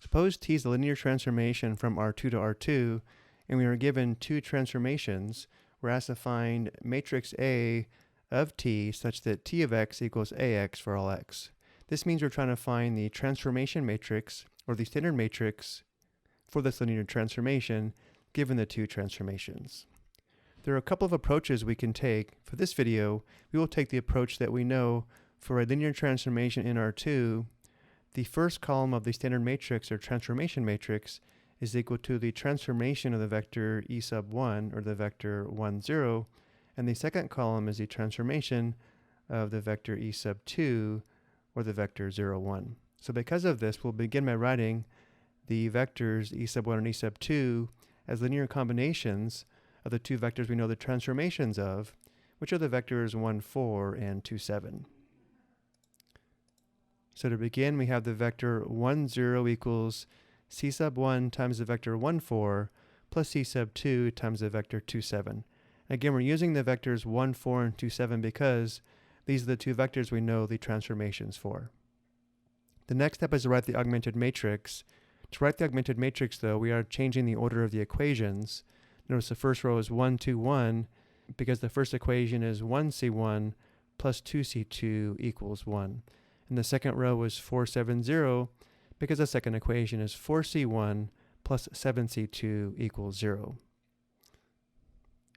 Suppose T is the linear transformation from R2 to R2, and we are given two transformations. We're asked to find matrix A of T such that T of x equals AX for all x. This means we're trying to find the transformation matrix, or the standard matrix, for this linear transformation, given the two transformations. There are a couple of approaches we can take. For this video, we will take the approach that we know for a linear transformation in R2. The first column of the standard matrix, or transformation matrix, is equal to the transformation of the vector E sub 1, or the vector 1, 0, and the second column is the transformation of the vector E sub 2, or the vector 0, 1. So because of this, we'll begin by writing the vectors E sub 1 and E sub 2 as linear combinations of the two vectors we know the transformations of, which are the vectors 1, 4 and 2, 7. So to begin, we have the vector 1, 0 equals C sub 1 times the vector 1, 4 plus C sub 2 times the vector 2, 7. Again, we're using the vectors 1, 4 and 2, 7 because these are the two vectors we know the transformations for. The next step is to write the augmented matrix. To write the augmented matrix, though, we are changing the order of the equations. Notice the first row is 1, 2, 1 because the first equation is 1c1 plus 2c2 equals 1. And the second row is 4, 7, 0 because the second equation is 4c1 plus 7c2 equals 0.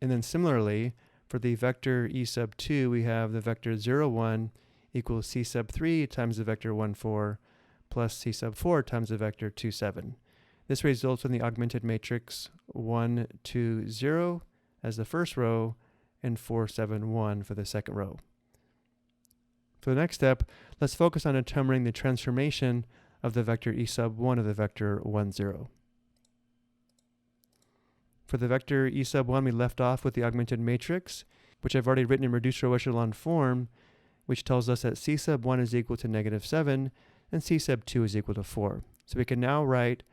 And then similarly, for the vector E sub 2, we have the vector 0, 1 equals C sub 3 times the vector 1, 4 plus C sub 4 times the vector 2, 7. This results in the augmented matrix 1, 2, 0 as the first row and 4, 7, 1 for the second row. For the next step, let's focus on determining the transformation of the vector E sub 1 of the vector 1, 0. For the vector E sub 1, we left off with the augmented matrix, which I've already written in reduced row echelon form, which tells us that C sub 1 is equal to negative 7 and C sub 2 is equal to 4. So we can now write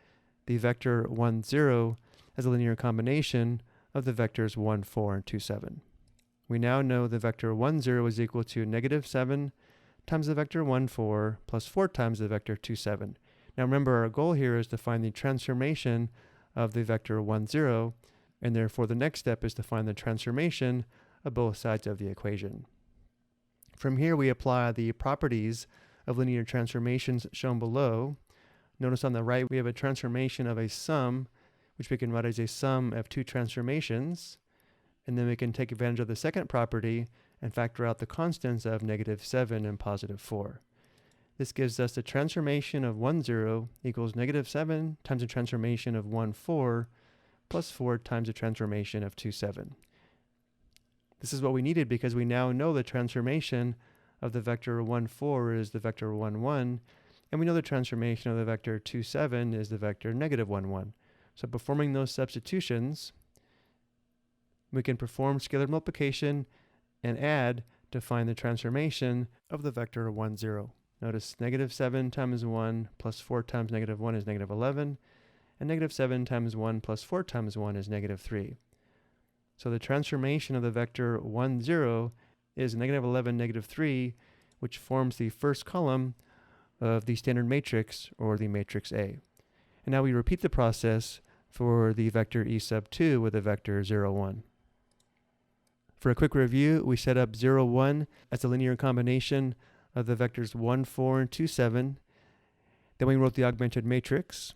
the vector 1, 0 as a linear combination of the vectors 1, 4 and 2, 7. We now know the vector 1, 0 is equal to negative 7 times the vector 1, 4 plus 4 times the vector 2, 7. Now remember, our goal here is to find the transformation of the vector 1, 0, and therefore the next step is to find the transformation of both sides of the equation. From here, we apply the properties of linear transformations shown below. Notice on the right, we have a transformation of a sum, which we can write as a sum of two transformations. And then we can take advantage of the second property and factor out the constants of negative 7 and positive 4. This gives us the transformation of 1, 0 equals negative 7 times the transformation of 1, 4 plus 4 times the transformation of 2, 7. This is what we needed because we now know the transformation of the vector 1, 4 is the vector 1, 1, and we know the transformation of the vector 2, 7 is the vector negative 1, 1. So performing those substitutions, we can perform scalar multiplication and add to find the transformation of the vector 1, 0. Notice negative 7 times 1 plus 4 times negative 1 is negative 11, and negative 7 times 1 plus 4 times 1 is negative 3. So the transformation of the vector 1, 0 is negative 11, negative 3, which forms the first column of the standard matrix, or the matrix A. And now we repeat the process for the vector E sub 2 with the vector 0, 1. For a quick review, we set up 0, 1 as a linear combination of the vectors 1, 4 and 2, 7. Then we wrote the augmented matrix.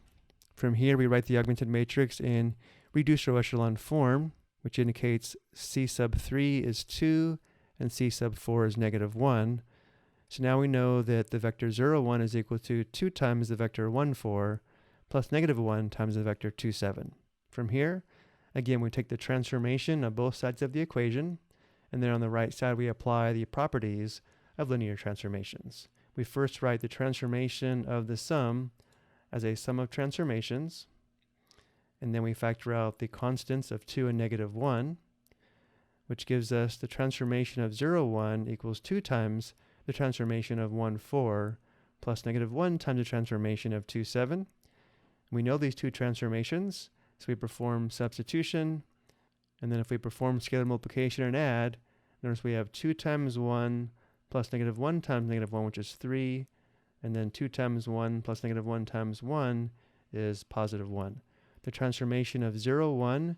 From here, we write the augmented matrix in reduced row echelon form, which indicates C sub 3 is 2 and C sub 4 is negative 1. So now we know that the vector 0, 1 is equal to 2 times the vector 1, 4 plus negative 1 times the vector 2, 7. From here, again, we take the transformation of both sides of the equation, and then on the right side we apply the properties of linear transformations. We first write the transformation of the sum as a sum of transformations, and then we factor out the constants of 2 and negative 1, which gives us the transformation of 0, 1 equals 2 times the transformation of 1, 4 plus negative 1 times the transformation of 2, 7. We know these two transformations, so we perform substitution, and then if we perform scalar multiplication and add, notice we have 2 times 1 plus negative 1 times negative 1, which is 3, and then 2 times 1 plus negative 1 times 1 is positive 1. The transformation of 0, 1,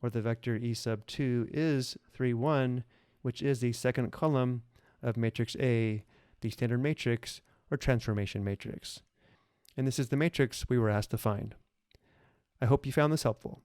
or the vector E sub 2 is 3, 1, which is the second column of matrix A, the standard matrix or transformation matrix. And this is the matrix we were asked to find. I hope you found this helpful.